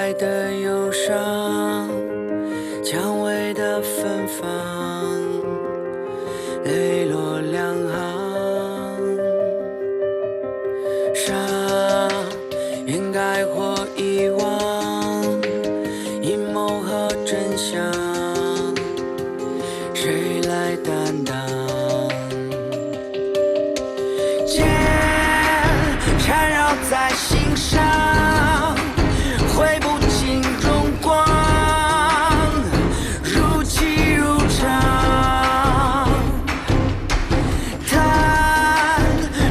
来的忧伤，蔷薇的芬芳，泪落两行。伤掩盖或遗忘，阴谋和真相，谁来担当？剑缠绕在心上，挥不尽荣光，如泣如偿。叹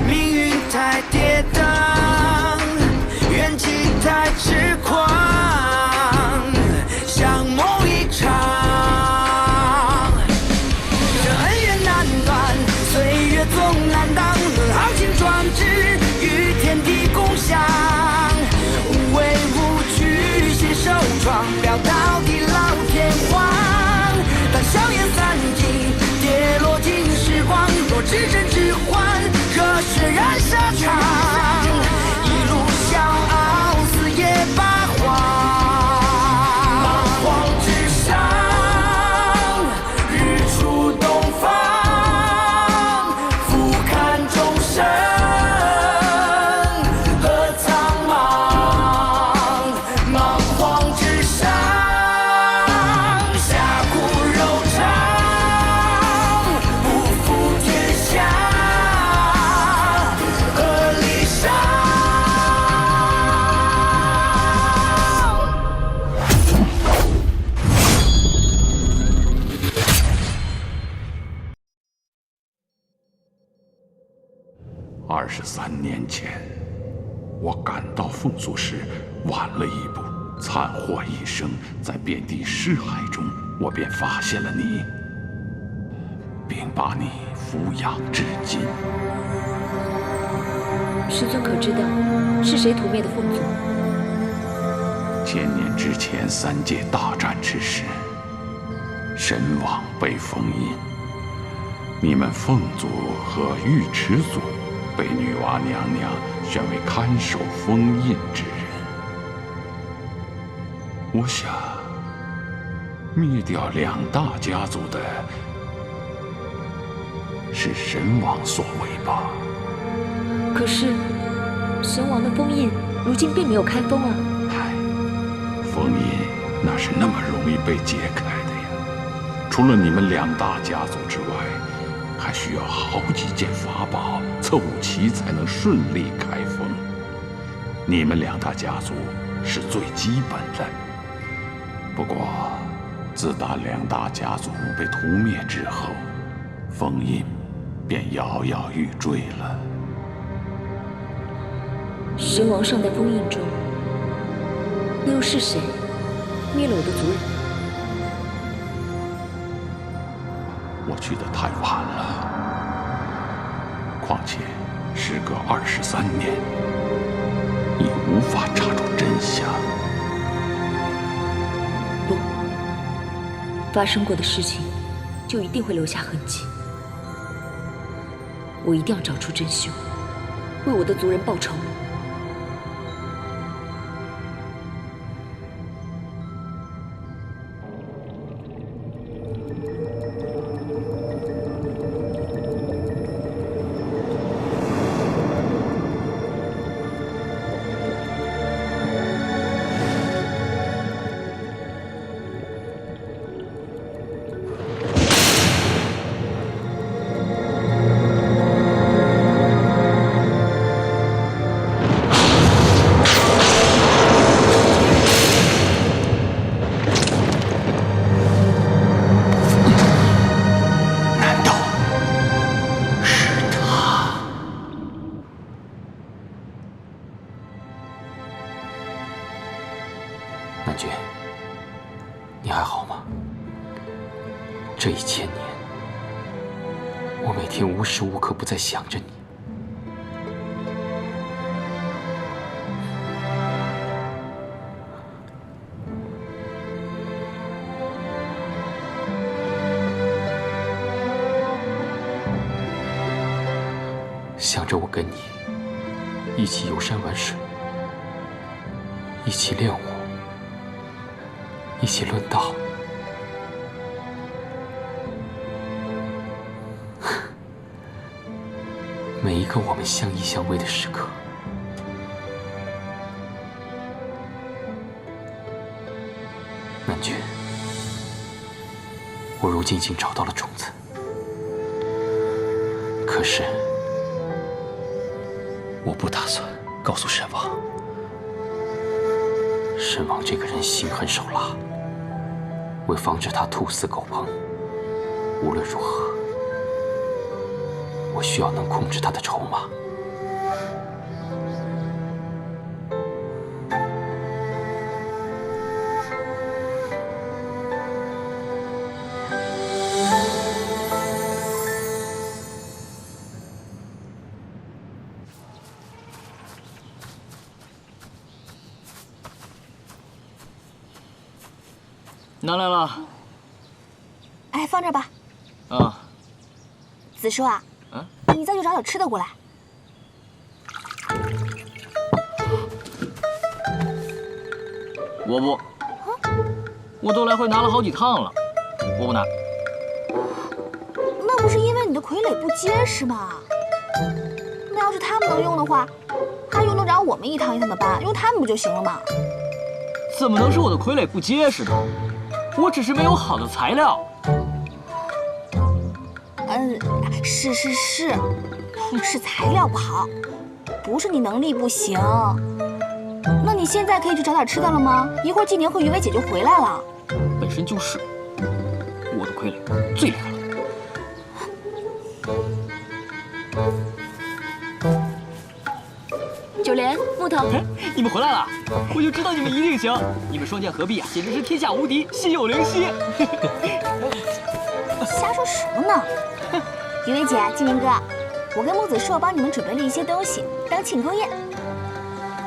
命运太跌宕，怨气太痴狂，像梦一场。这恩怨难断，岁月总难当，豪情壮志与天地共享。无畏无惧，携手闯，飙到地老天荒。当硝烟散尽，跌落尽时光，若只真只幻，热血燃沙场，一路笑傲，四野八荒。八荒之上，日出东方，俯瞰众生和苍茫。莽荒之上，侠骨柔肠，不负天下和理想。23年前，我赶到凤族时晚了一步，惨祸一生，在遍地尸骸中，我便发现了你，并把你抚养至今。师尊可知道是谁屠灭的凤族？千年之前三界大战之时，神王被封印，你们凤族和尉迟族被女娲娘娘选为看守封印之人。我想，灭掉两大家族的是神王所为吧？可是，神王的封印如今并没有开封啊！唉，封印哪是那么容易被解开的呀？除了你们两大家族之外，还需要好几件法宝凑齐才能顺利开封。你们两大家族是最基本的，不过自打两大家族被屠灭之后，封印便摇摇欲坠了。神王尚在封印中，那又是谁灭了我的族人？我去得太晚了，况且时隔23年，已无法查出真相。不，发生过的事情就一定会留下痕迹。我一定要找出真凶，为我的族人报仇。南君，你还好吗？这1000年，我每天无时无刻不在想着你。想着我跟你一起游山玩水，一起练武，一起论道。每一个我们相依相偎的时刻，南君，我如今已经找到了种子，可是我不打算告诉神王。神王这个人心狠手辣，为防止他兔死狗烹，无论如何，我需要能控制他的筹码。拿来了。哎，放这儿吧。啊。子舒啊，你再去找点吃的过来。我不。我都来回拿了好几趟了，我不拿。那不是因为你的傀儡不结实吗？那要是他们能用的话，还用得着我们一趟一趟的搬？用他们不就行了吗？怎么能是我的傀儡不结实呢？我只是没有好的材料。是材料不好，不是你能力不行。那你现在可以去找点吃的了吗？一会儿纪宁和于薇姐就回来了。本身就是，我的傀儡最厉害了。九莲，木头，你们回来了，我就知道你们一定行。你们双剑合璧啊，简直是天下无敌，心有灵犀。瞎说什么呢？于薇姐、纪宁哥，我跟木子硕帮你们准备了一些东西当庆功宴，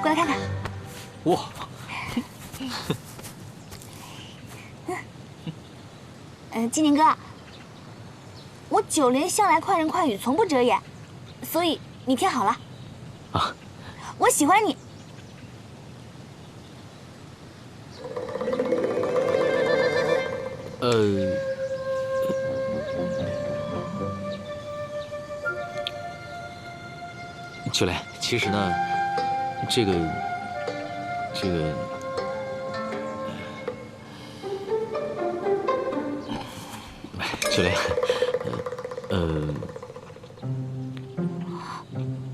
过来看看。哇！纪宁哥，我九莲向来快人快语，从不遮掩，所以你听好了。啊。我喜欢你。九莲，其实呢，这个，九莲，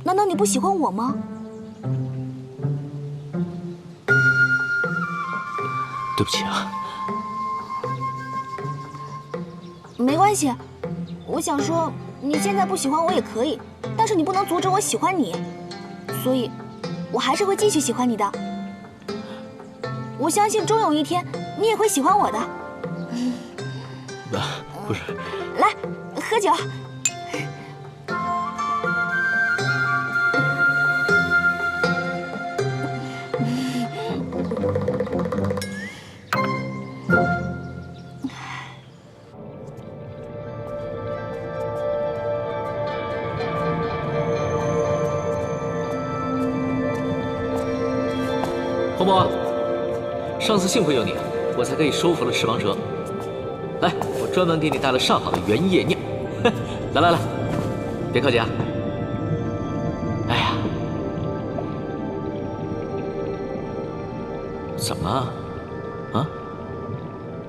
难道你不喜欢我吗？对不起啊。没关系，我想说，你现在不喜欢我也可以，但是你不能阻止我喜欢你，所以，我还是会继续喜欢你的。我相信终有一天，你也会喜欢我的。不是。来，喝酒。红魔，上次幸亏有你，我才可以收服了赤王蛇。来，我专门给你带了上好的原叶酿。来，别客气啊。哎呀，怎么了？啊？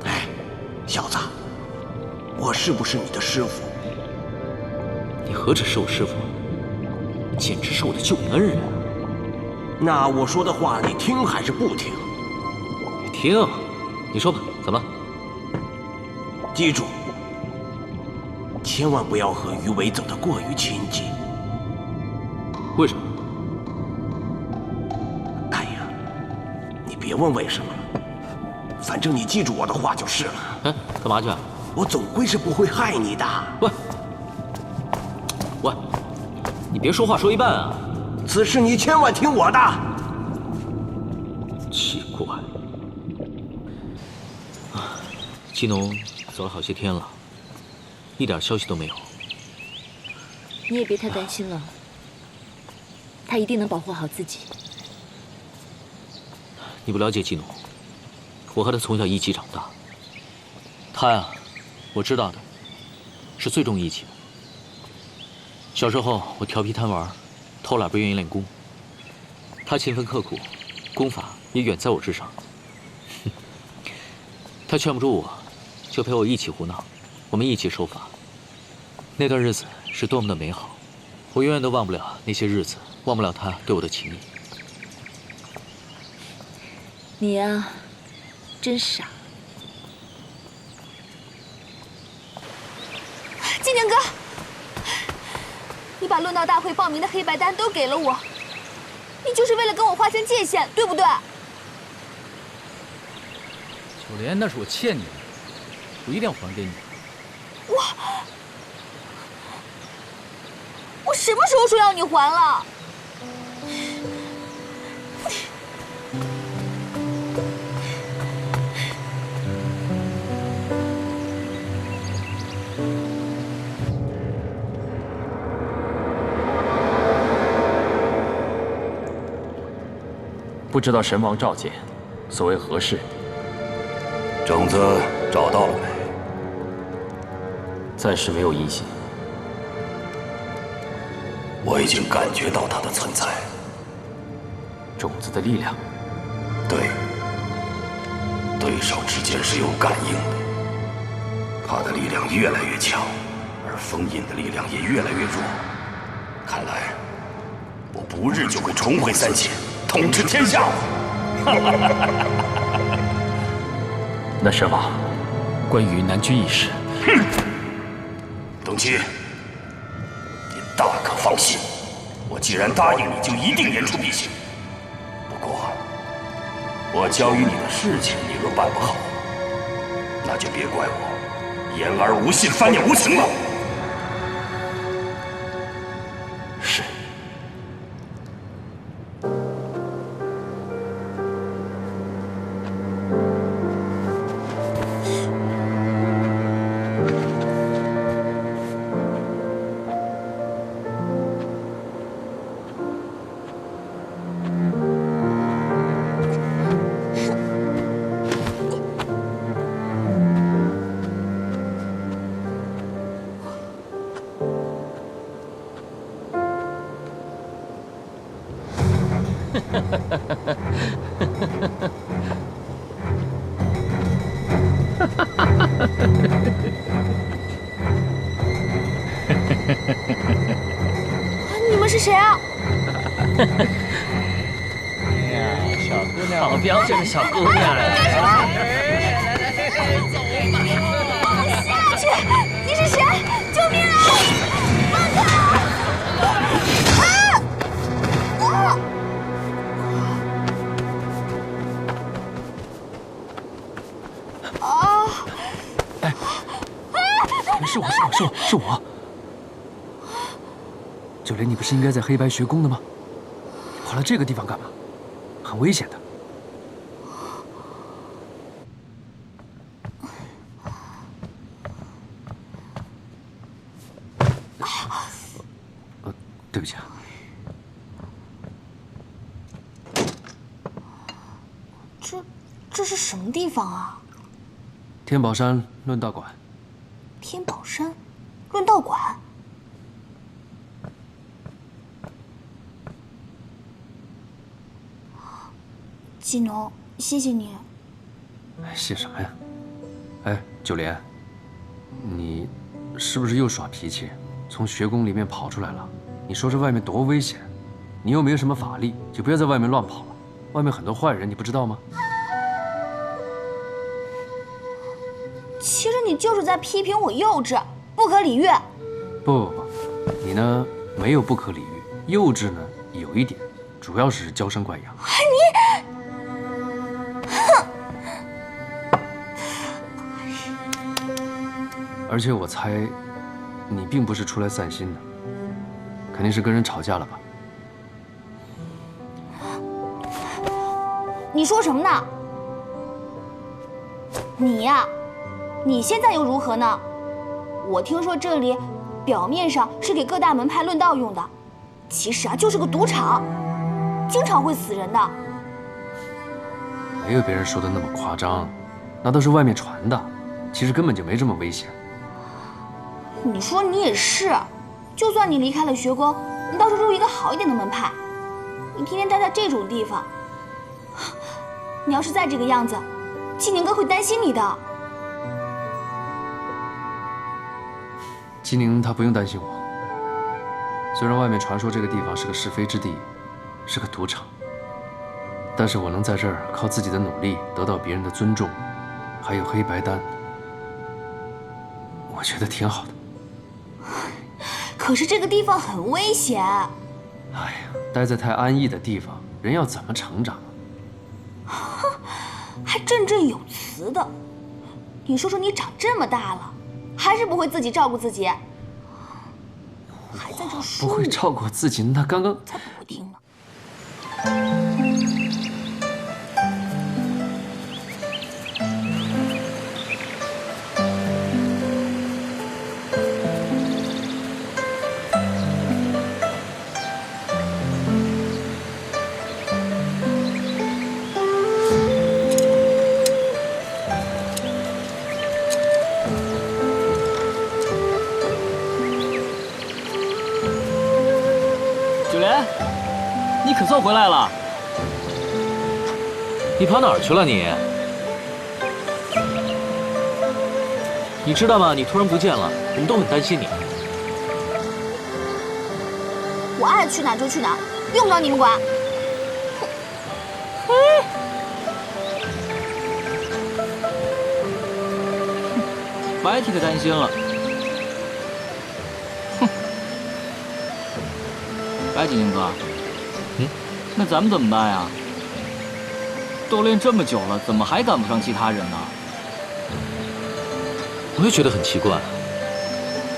哎，小子，我是不是你的师傅？你何止是我师傅，简直是我的救命恩人。那我说的话你听还是不听？听，你说吧，怎么了？记住，千万不要和于伟走得过于亲近。为什么？哎呀，你别问为什么了，反正你记住我的话就是了。哎，干嘛去啊？我总归是不会害你的。喂，你别说话说一半啊！此事你千万听我的。奇怪，季农走了好些天了，一点消息都没有。你也别太担心了，他一定能保护好自己。你不了解季农，我和他从小一起长大。他呀，我知道的，是最重义气的。小时候我调皮贪玩，偷懒不愿意练功，他勤奋刻苦，功法也远在我之上。他劝不住我，就陪我一起胡闹，我们一起受罚。那段日子是多么的美好，我永远都忘不了那些日子，忘不了他对我的情谊。你呀，真傻。金田哥，你把论道大会报名的黑白单都给了我，你就是为了跟我划清界限，对不对？九莲，那是我欠你的，我一定要还给你。我什么时候说要你还了？不知道神王召见，所谓何事？种子找到了没？暂时没有音信。我已经感觉到它的存在。种子的力量，对，对手之间是有感应的。它的力量越来越强，而封印的力量也越来越弱。看来，我不日就会重回三千，统治天下。那神王，关于南军一事，东七，你大可放心，我既然答应你，就一定言出必行。不过，我交予你的事情，你若办不好，那就别怪我言而无信，翻脸无情了。是。你们是谁啊？哎呀，小姑娘，好标致的小姑娘。下去！你是谁？救命啊！放开！是我。九莲，你不是应该在黑白学功的吗？你跑来这个地方干嘛？很危险的。对不起啊。这是什么地方啊？天宝山论道馆。天宝山论道馆。季农，谢谢你。谢什么呀？哎，九莲，你是不是又耍脾气，从学宫里面跑出来了？你说这外面多危险，你又没有什么法力，就不要在外面乱跑了。外面很多坏人，你不知道吗？其实你就是在批评我幼稚，不可理喻。不，你呢没有不可理喻，幼稚呢有一点，主要是娇生惯养。而且我猜，你并不是出来散心的，肯定是跟人吵架了吧？你说什么呢？你呀，你现在又如何呢？我听说这里表面上是给各大门派论道用的，其实啊就是个赌场，经常会死人的。没有别人说的那么夸张，那都是外面传的，其实根本就没这么危险。你说你也是，就算你离开了学宫，你倒是入一个好一点的门派，你天天待在这种地方，你要是再这个样子，纪宁哥会担心你的。纪宁他不用担心我。虽然外面传说这个地方是个是非之地，是个赌场，但是我能在这儿靠自己的努力得到别人的尊重，还有黑白单，我觉得挺好的。可是这个地方很危险。哎呀，待在太安逸的地方，人要怎么成长啊？还振振有词的。你说说，你长这么大了，还是不会自己照顾自己？还在这说不会照顾自己，那刚刚才不会听呢。你可算回来了！你跑哪儿去了你？你知道吗？你突然不见了，我们都很担心你。我爱去哪就去哪，用不着你们管。白替他担心了。哼，白景宁哥。那咱们怎么办呀？都练这么久了，怎么还赶不上其他人呢？我也觉得很奇怪。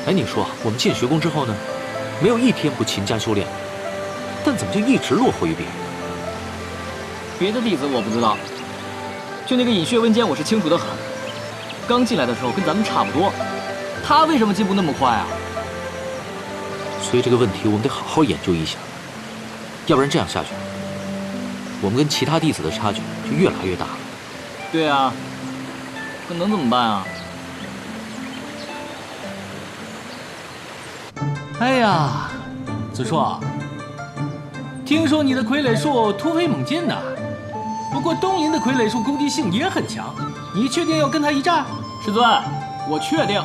哎，你说我们进学宫之后呢，没有一天不勤加修炼，但怎么就一直落后于别人？别的弟子我不知道，就那个尹血温间我是清楚得很。刚进来的时候跟咱们差不多，他为什么进步那么快啊？所以这个问题我们得好好研究一下，要不然这样下去，我们跟其他弟子的差距就越来越大了。对啊，那能怎么办啊？哎呀，子硕，听说你的傀儡术突飞猛进呐！不过东林的傀儡术攻击性也很强，你确定要跟他一战？师尊，我确定，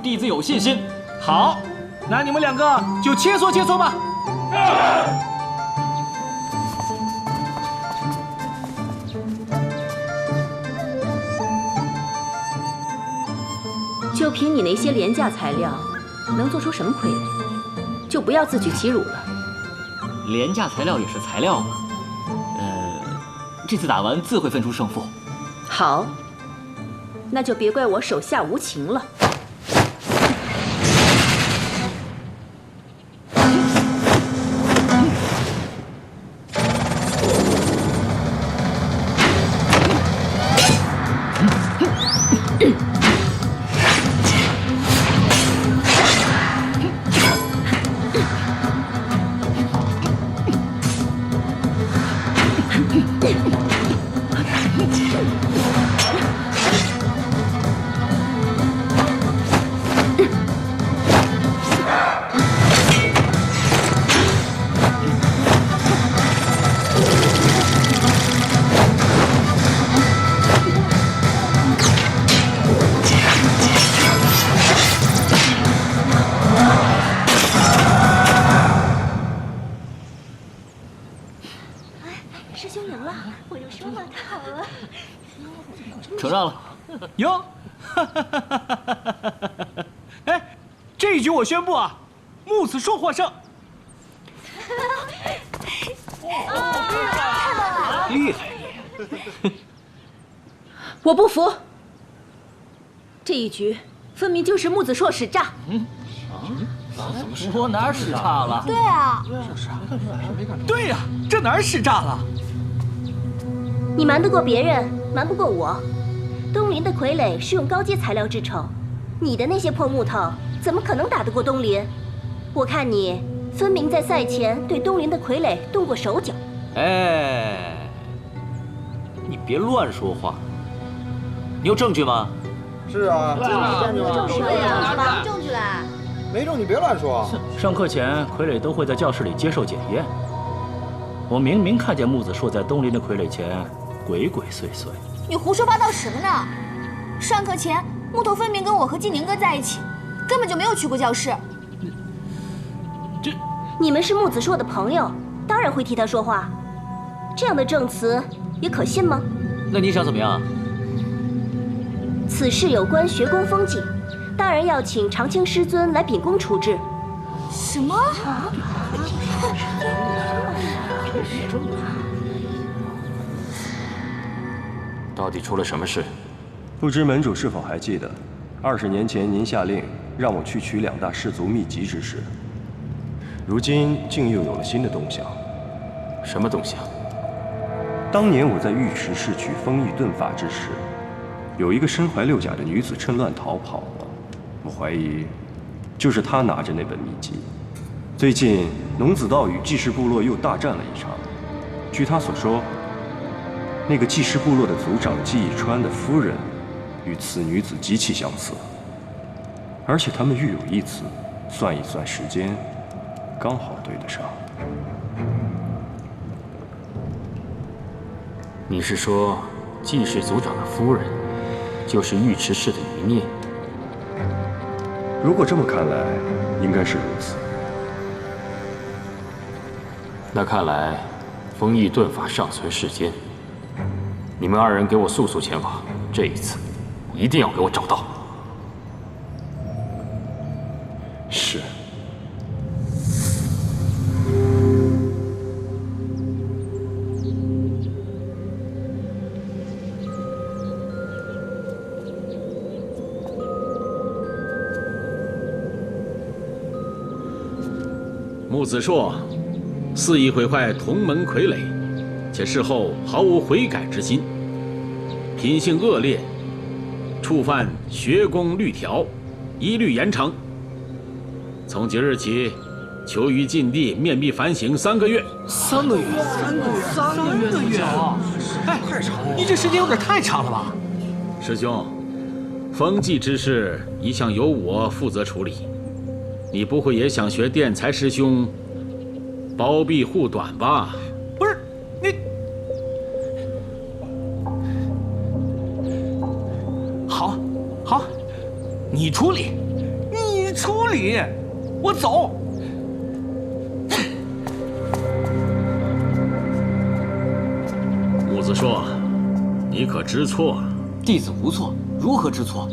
弟子有信心。好，那你们两个就切磋切磋吧。就凭你那些廉价材料，能做出什么傀儡？就不要自取其辱了。廉价材料也是材料嘛。这次打完自会分出胜负。好，那就别怪我手下无情了。承让了。哟，哎，这一局我宣布啊，木子硕获胜。厉害你！我不服，这一局分明就是木子硕使诈。我哪儿使诈了？对啊，对呀，这哪儿使诈了？你瞒得过别人，瞒不过我。东林的傀儡是用高阶材料制成，你的那些破木头怎么可能打得过东林？我看你分明在赛前对东林的傀儡动过手脚。哎，你别乱说话。你有证据吗？是啊，有证据啊，拿证据来。没证你别乱说。上课前，傀儡都会在教室里接受检验。我明明看见木子硕在东林的傀儡前鬼鬼祟祟。你胡说八道什么呢？上课前，木头分明跟我和金宁哥在一起，根本就没有去过教室。你们是木子硕的朋友，当然会替他说话。这样的证词也可信吗？那你想怎么样？此事有关学宫风纪，当然要请长青师尊来秉公处置。什么？到底出了什么事？不知门主是否还记得，20年前您下令让我去取2大氏族秘籍之时，如今竟又有了新的动向。什么动向？当年我在尉迟氏取风翼遁法之时，有一个身怀6甲的女子趁乱逃跑了，我怀疑就是她拿着那本秘籍。最近龙子道与纪氏部落又大战了一场，据他所说，那个纪氏部落的族长纪以川的夫人与此女子极其相似，而且他们育有一子，算一算时间，刚好对得上。你是说纪氏族长的夫人就是尉迟氏的余孽？如果这么看来，应该是如此。那看来风翼遁法尚存世间，你们2人给我速速前往，这一次一定要给我找到。是。木子硕肆意毁坏同门傀儡，且事后毫无悔改之心，品性恶劣，触犯学宫律条，一律严惩。从即日起，囚于禁地面壁反省3个月。3个月啊！哎，你这时间有点太长了吧？师兄，风纪之事一向由我负责处理，你不会也想学殿才师兄包庇护短吧？不是你，好，你处理，我走。木子硕，你可知错？弟子无错，如何知错？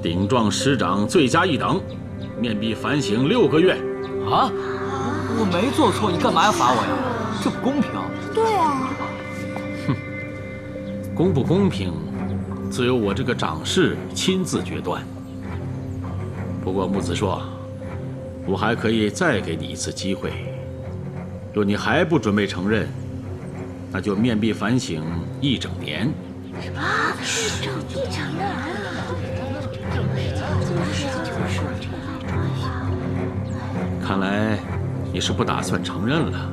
顶撞师长罪加一等，面壁反省6个月。啊！我没做错，你干嘛要罚我呀？这不公平。对啊。哼，公不公平，自有我这个长士亲自决断。不过木子硕，我还可以再给你一次机会。若你还不准备承认，那就面壁反省1整年。啊！1整年。看来你是不打算承认了。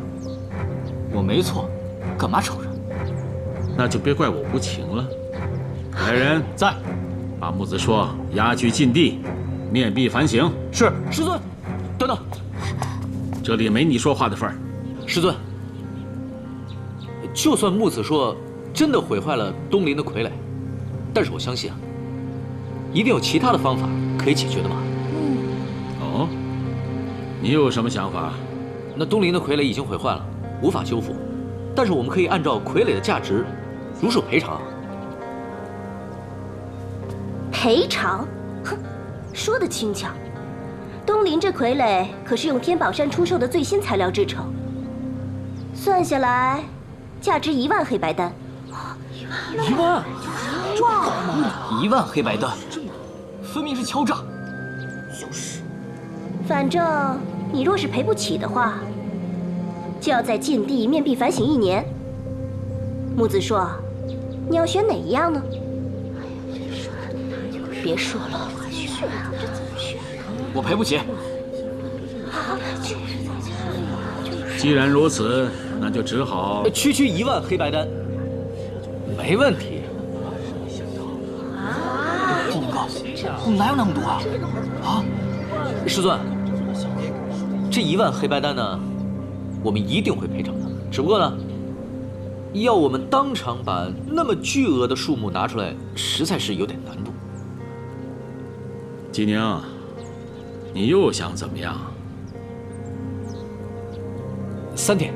我没错，干嘛承认？那就别怪我无情了。来人，在，把木子硕押去禁地，面壁反省。是，师尊。等等，这里没你说话的份儿。师尊，就算木子硕真的毁坏了东林的傀儡，但是我相信啊，一定有其他的方法可以解决的嘛。哦，你有什么想法？那东林的傀儡已经毁坏了，无法修复，但是我们可以按照傀儡的价值，如数赔偿。赔偿？哼，说得轻巧。东林这傀儡可是用天宝山出售的最新材料制成，算下来，价值1万黑白丹。1万？哇！1万黑白丹，分明是敲诈。就是。反正你若是赔不起的话，就要在禁地面壁反省1年。木子硕，你要选哪一样呢？别说了，我赔不起。既然如此，那就只好区1万黑白丹。没问题。金宁哥，我们哪有那么多啊？啊，师尊，这1万黑白丹呢，我们一定会赔偿的。只不过呢，要我们当场把那么巨额的数目拿出来，实在是有点难度。纪宁，你又想怎么样？3天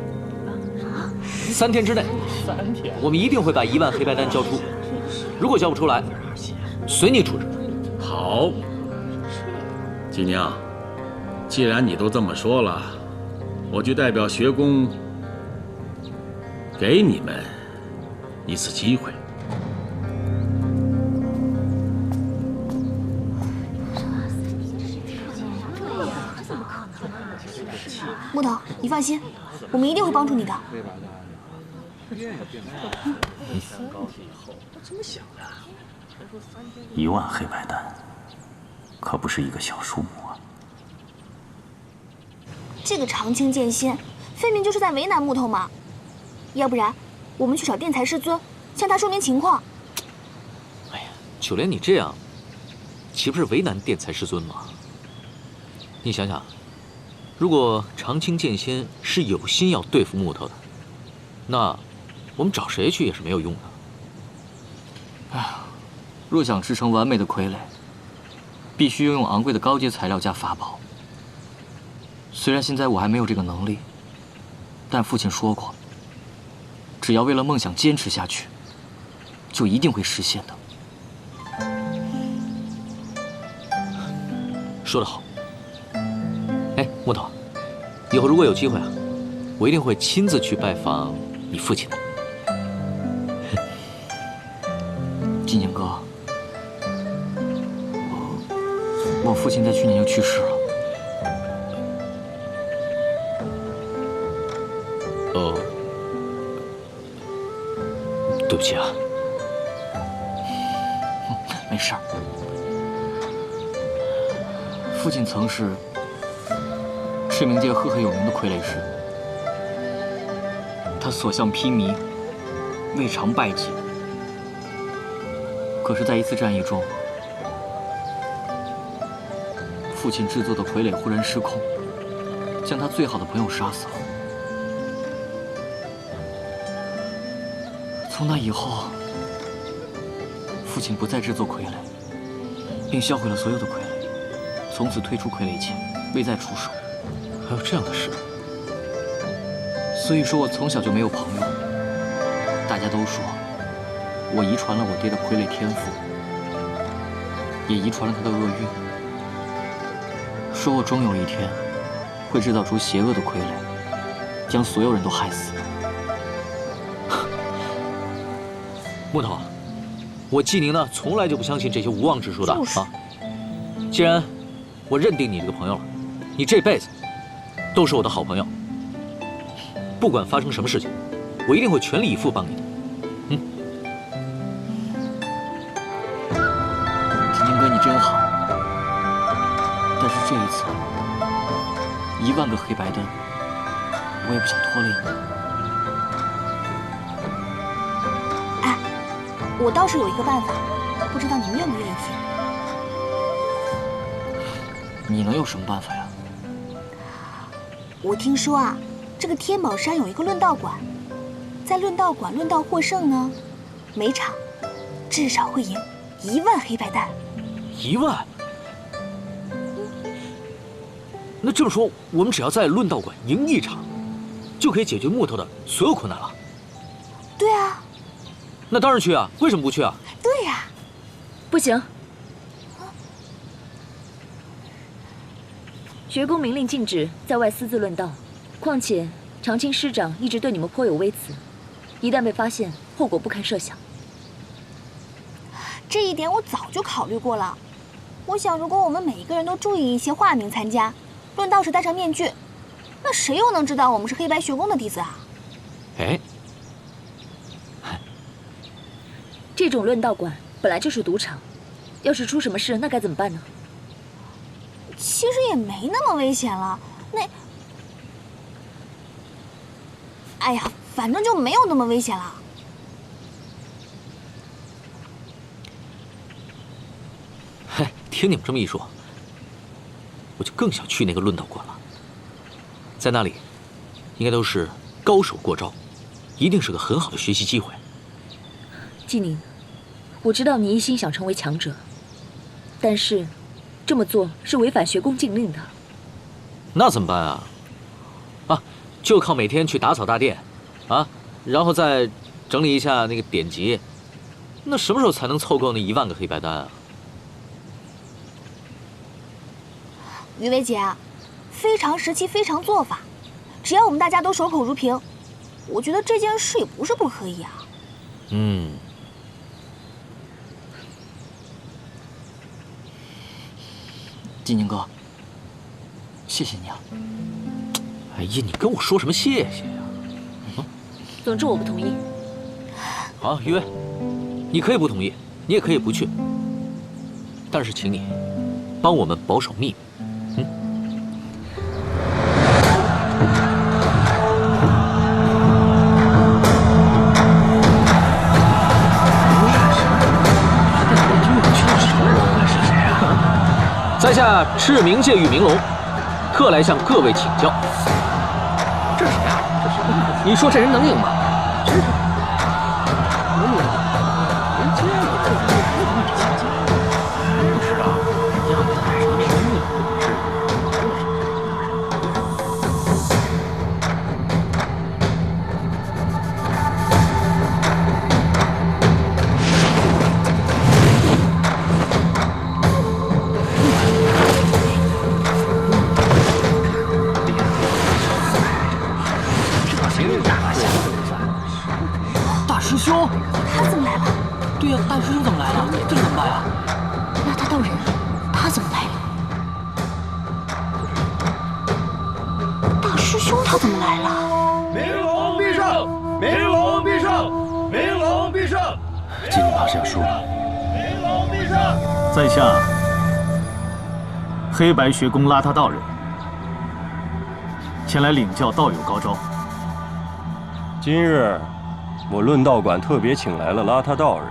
，3天之内，我们一定会把1万黑白丹交出。如果交不出来，随你处置。好，纪宁，既然你都这么说了，我就代表学宫给你们一次机会。木头，你放心，我们一定会帮助你的。1万黑白丹，可不是一个小数目啊！这个长青剑仙，分明就是在为难木头嘛。要不然，我们去找殿裁师尊，向他说明情况。哎呀，就连你这样，岂不是为难殿裁师尊吗？你想想，如果长青剑仙是有心要对付木头的，那我们找谁去也是没有用的。哎呀，若想制成完美的傀儡，必须拥有昂贵的高阶材料加法宝。虽然现在我还没有这个能力，但父亲说过，只要为了梦想坚持下去，就一定会实现的。说得好。哎，木头，以后如果有机会啊，我一定会亲自去拜访你父亲的。金宁哥，我父亲在去年就去世了。对不起啊。没事儿。父亲曾是赤冥界赫赫有名的傀儡师，他所向披靡，未尝败绩。可是，在一次战役中，父亲制作的傀儡忽然失控，将他最好的朋友杀死了。从那以后，父亲不再制作傀儡，并销毁了所有的傀儡，从此退出傀儡界，未再出手。还有这样的事？所以说我从小就没有朋友。大家都说我遗传了我爹的傀儡天赋，也遗传了他的厄运。说我终有一天会制造出邪恶的傀儡，将所有人都害死。木头，我纪宁呢，从来就不相信这些无妄之说的啊。既然我认定你这个朋友了，你这辈子都是我的好朋友。不管发生什么事情，我一定会全力以赴帮你的。金宁哥，你真好。但是这一次，1万个黑白灯，我也不想拖累你。我倒是有一个办法，不知道你们愿不愿意听？你能有什么办法呀？我听说啊，这个天宝山有一个论道馆，在论道馆论道获胜呢，每场至少会赢1万黑白丹。1万？那这么说，我们只要在论道馆赢1场，就可以解决木头的所有困难了。对啊。那当然去啊！为什么不去啊？对呀，不行。学宫明令禁止在外私自论道，况且长青师长一直对你们颇有微词，一旦被发现，后果不堪设想。这一点我早就考虑过了。我想，如果我们每一个人都注意一些，化名参加，论道时戴上面具，那谁又能知道我们是黑白学宫的弟子啊？哎。这种论道馆本来就是赌场，要是出什么事，那该怎么办呢？其实也没那么危险了，哎呀，反正就没有那么危险了。听你们这么一说，我就更想去那个论道馆了。在那里，应该都是高手过招，一定是个很好的学习机会。季宁，我知道你一心想成为强者，但是这么做是违反学宫禁令的。那怎么办啊？啊，就靠每天去打扫大殿，啊，然后再整理一下那个典籍，那什么时候才能凑够那1万个黑白单啊？于薇姐，非常时期非常做法，只要我们大家都守口如瓶，我觉得这件事也不是不可以啊。嗯。金宁哥，谢谢你啊！哎呀，你跟我说什么谢谢呀？总之我不同意。好，于薇，你可以不同意，你也可以不去，但是请你帮我们保守秘密。在下赤冥界域明龙，特来向各位请教。这是谁啊？你说这人能赢吗？真是，我们人接你这不是啊？要不带什么名誉师兄，他怎么来了？对呀，大师兄怎么来了？这怎么办呀？那他道人，他怎么来了？大师兄他怎么来了？明龙必胜！明龙必胜！明龙必胜！今天怕是要输了。明龙必胜！在下黑白学宫邋遢道人，前来领教道友高招。今日我论道馆特别请来了邋遢道人，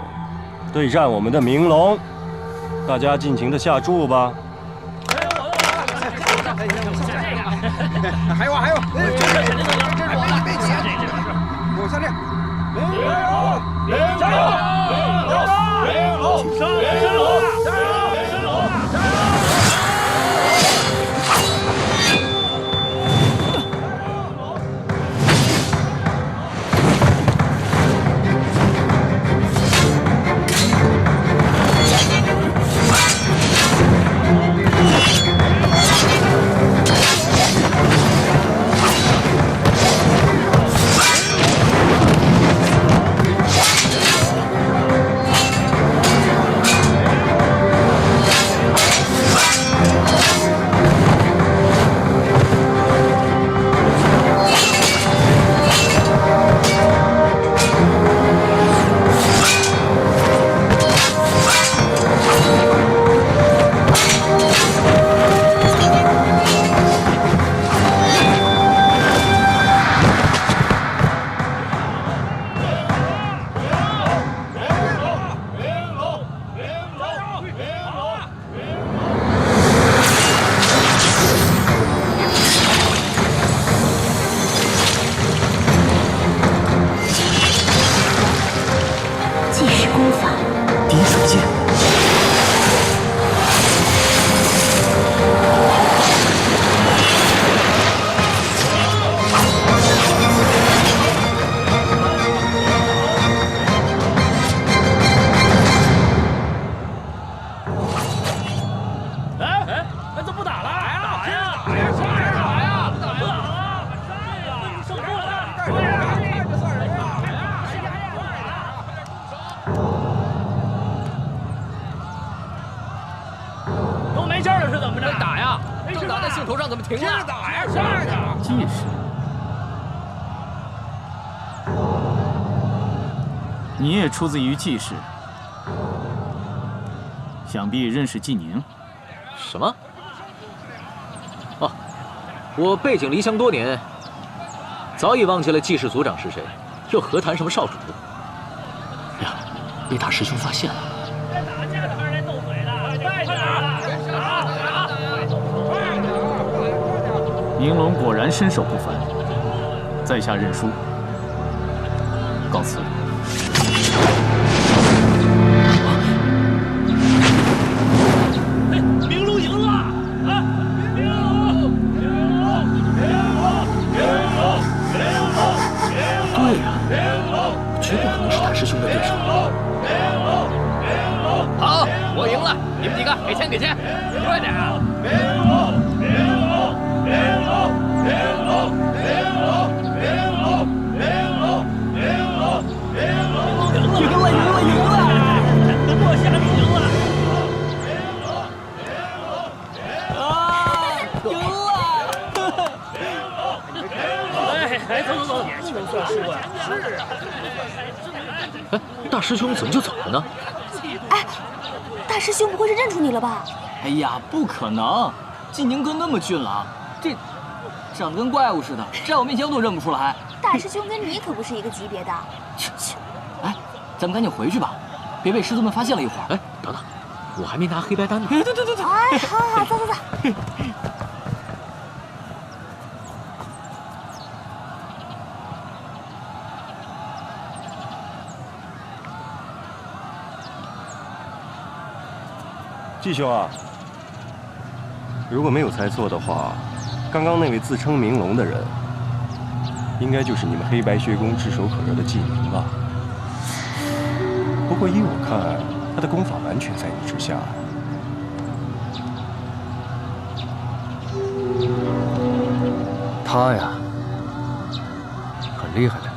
对战我们的明龙，大家尽情的下注吧。还有，别急，给我下练。明龙，加油！明龙，加油！头上怎么停了？接着打呀，下呀！继续。你也出自于季氏，想必认识季宁。什么？哦，我背井离乡多年，早已忘记了季氏族长是谁，又何谈什么少主？哎呀，被大师兄发现了。打架的还是来斗嘴的？快点！明龙果然身手不凡，在下认输，告辞。明龙赢了！啊！明龙！对呀，绝不可能是大师兄的对手。好，我赢了，你们几个给钱给钱，快点啊！我下你赢了！哎，走，也就算输了。是啊。哎，大师兄怎么就走了呢？哎，大师兄不会是认出你了吧？哎呀，不可能！季宁哥那么俊朗，这长得跟怪物似的，在我面前我都认不出来。大师兄跟你可不是一个级别的。哎，咱们赶紧回去吧，别被师徒们发现了一会儿。哎，等等，我还没拿黑白单呢。对。哎，好，走。季兄啊，如果没有猜错的话，刚刚那位自称明龙的人，应该就是你们黑白学宫炙手可热的季宁吧？不过依我看，他的功法完全在你之下。他呀，很厉害的。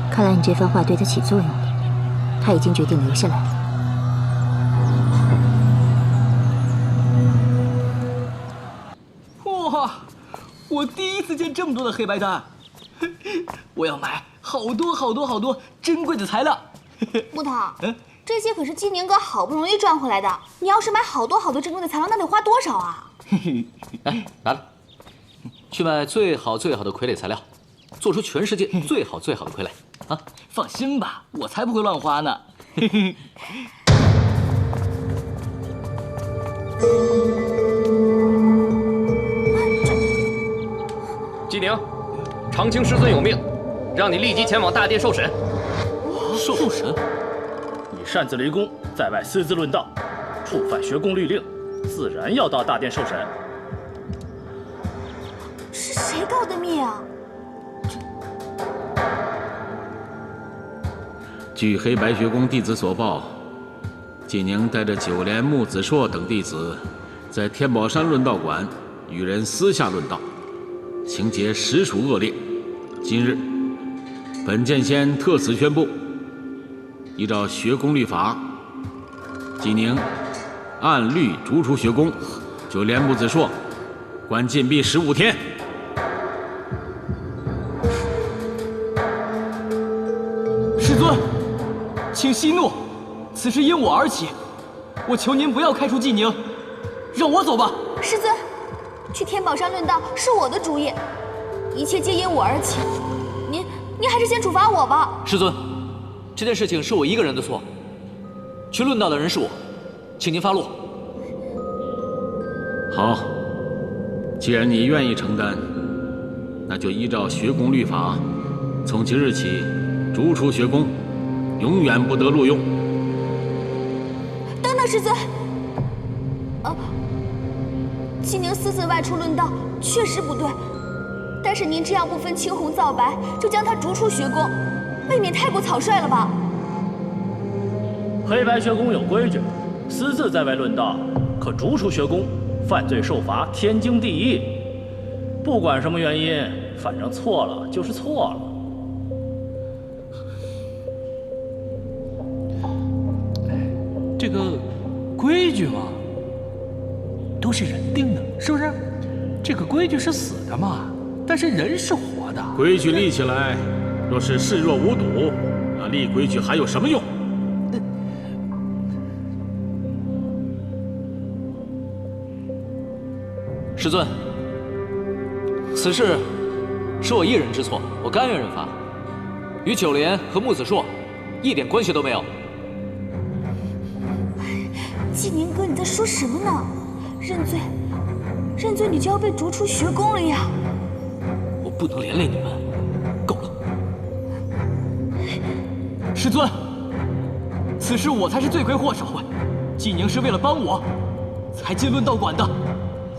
看来你这番话对他起作用了，他已经决定留下来了。哇，我第一次见这么多的黑白单，我要买好多珍贵的材料。木头，这些可是季宁哥好不容易赚回来的，你要是买好多珍贵的材料，那得花多少啊？来，拿了，去买最好的傀儡材料，做出全世界最好的傀儡。啊，放心吧，我才不会乱花呢。季宁，长青师尊有命，让你立即前往大殿受审。受审？你擅自离宫，在外私自论道，触犯学宫律令，自然要到大殿受审。是谁告的密啊？据黑白学宫弟子所报，季宁带着九莲、木子硕等弟子，在天宝山论道馆与人私下论道，情节实属恶劣。今日，本剑仙特此宣布，依照学宫律法，季宁按律逐出学宫，九莲、木子硕关禁闭15天。师尊，请息怒，此事因我而起，我求您不要开除季宁，让我走吧。师尊，去天宝山论道是我的主意，一切皆因我而起，您还是先处罚我吧。师尊，这件事情是我一个人的错，去论道的人是我，请您发落。好，既然你愿意承担，那就依照学宫律法，从即日起逐出学宫，永远不得录用。等等，师尊，季宁私自外出论道确实不对，但是您这样不分青红皂白就将他逐出学宫，未免太过草率了吧？黑白学宫有规矩，私自在外论道可逐出学宫，犯罪受罚，天经地义。不管什么原因，反正错了就是错了。这个规矩嘛，都是人定的，是不是？这个规矩是死的嘛，但是人是活的。规矩立起来，若是视若无睹，那立规矩还有什么用？师尊，此事是我一人之错，我甘愿认罚，与九莲和木子硕一点关系都没有。纪宁哥，你在说什么呢？认罪你就要被逐出学宫了呀！我不能连累你们，够了。师尊，此事我才是罪魁祸首啊！纪宁是为了帮我，才进论道馆的，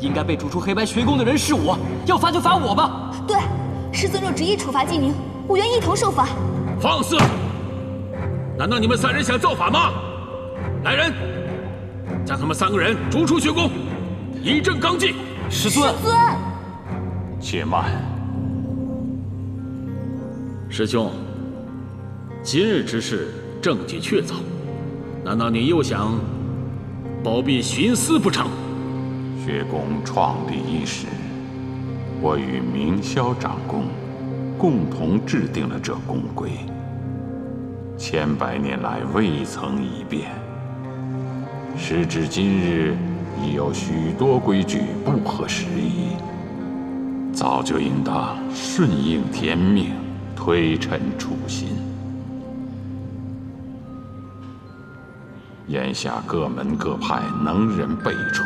应该被逐出黑白学宫的人是我，要罚就罚我吧。对，师尊若执意处罚纪宁，我愿一同受罚。放肆！难道你们3人想造反吗？来人，将他们3个人逐出学宫，以正纲纪。师尊，且慢。师兄，今日之事证据确凿，难道你又想包庇徇私不成？学宫创立伊始，我与明霄长公共同制定了这宫规，千百年来未曾一变。时至今日，已有许多规矩不合时宜，早就应当顺应天命，推陈出新。眼下各门各派能人辈出，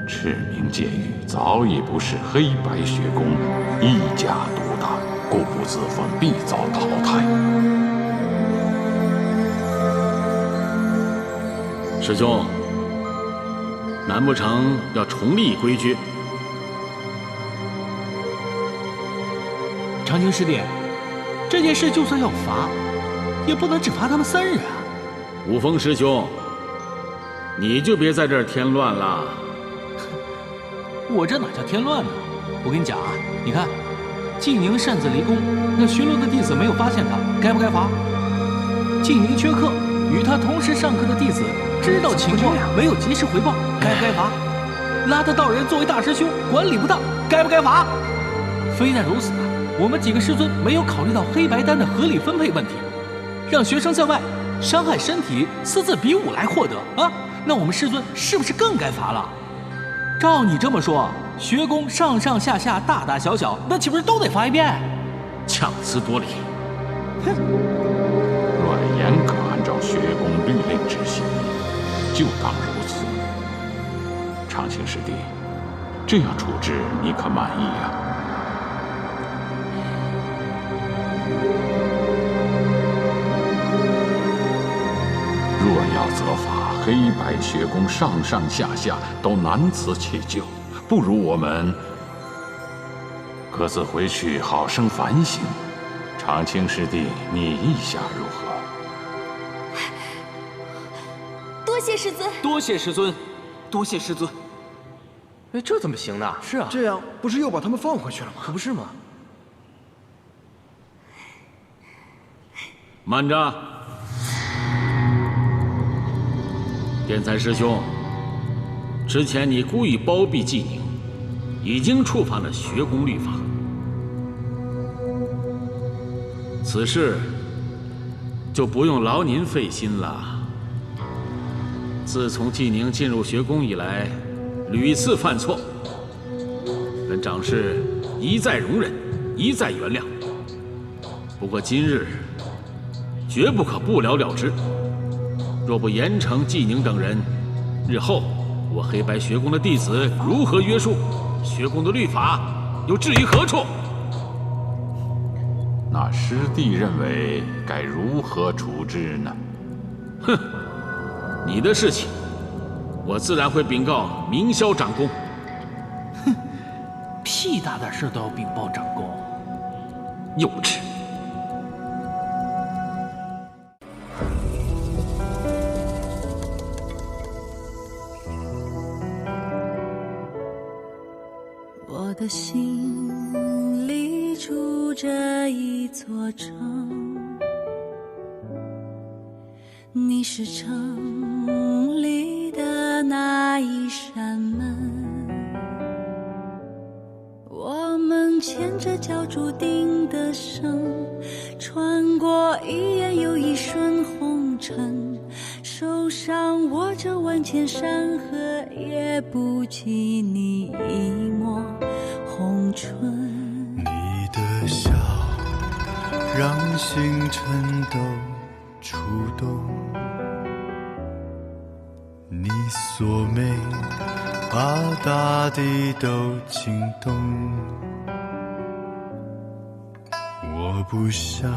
驰名界域早已不是黑白学宫一家独大，固不自封必遭淘汰。师兄，难不成要重立规矩？长青师弟，这件事就算要罚，也不能只罚他们3人啊。无风师兄，你就别在这儿添乱了。我这哪叫添乱呢？我跟你讲啊，你看，纪宁擅自离宫，那巡逻的弟子没有发现他，该不该罚？纪宁缺课，与他同时上课的弟子知道情况没有及时回报，该不该罚？拉他道人作为大师兄，管理不当，该不该罚？非但如此啊，我们几个师尊没有考虑到黑白丹的合理分配问题，让学生在外伤害身体，私自比武来获得啊，那我们师尊是不是更该罚了？照你这么说，学宫上上下下大大小小，那岂不是都得罚一遍？强词夺理。哼！若严格按照学宫律令执行，就当如此。长青师弟，这样处置你可满意啊？若要责罚，黑白学宫上上下下都难辞其咎，不如我们各自回去好生反省。长青师弟，你意下如何？多谢师尊，多谢师尊，多谢师尊。哎，这怎么行呢？是啊，这样不是又把他们放回去了吗？可不是吗？慢着，天才师兄，之前你故意包庇纪宁，已经触犯了学宫律法。此事就不用劳您费心了。自从纪宁进入学宫以来，屡次犯错，本长是一再容忍，一再原谅。不过今日绝不可不了了之。若不严惩纪宁等人，日后我黑白学宫的弟子如何约束？学宫的律法又置于何处？那师弟认为该如何处置呢？哼，你的事情，我自然会禀告明霄长公。哼，屁大点事都要禀报长公，幼稚。我的心里住着一座城，你是城里的那一扇门，我们牵着脚注定的绳，穿过一眼又一瞬红尘，手上握着万千山河，也不及你一抹红唇。你的笑让星辰都触动，你锁眉，把大地都惊动。我不想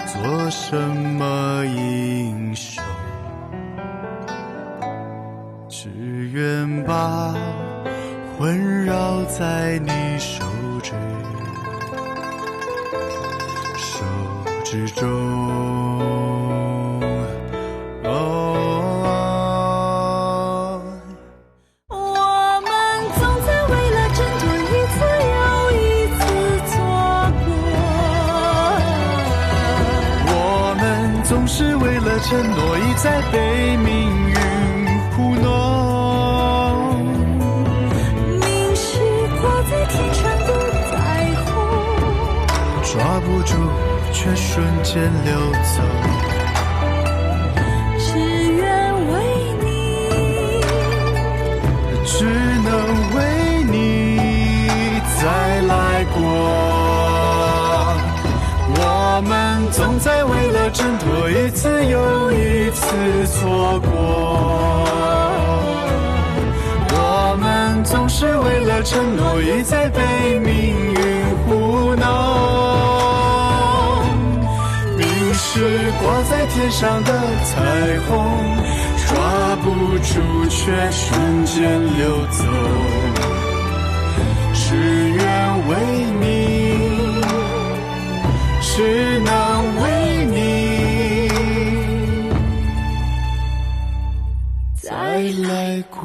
做什么英雄，只愿把魂绕在你手指中。我们总在为了争夺一次又一次错过，我们总是为了承诺一再被命运糊弄。明是挂在天上的彩虹，抓不住却瞬间流走。只愿为你，只能为你再来过。我们总在为了挣脱一次又一次错过，我们总是为了承诺一再被命运糊弄。明是挂在天上的彩虹，抓不住却瞬间流走。只愿为你，只能为你再来过。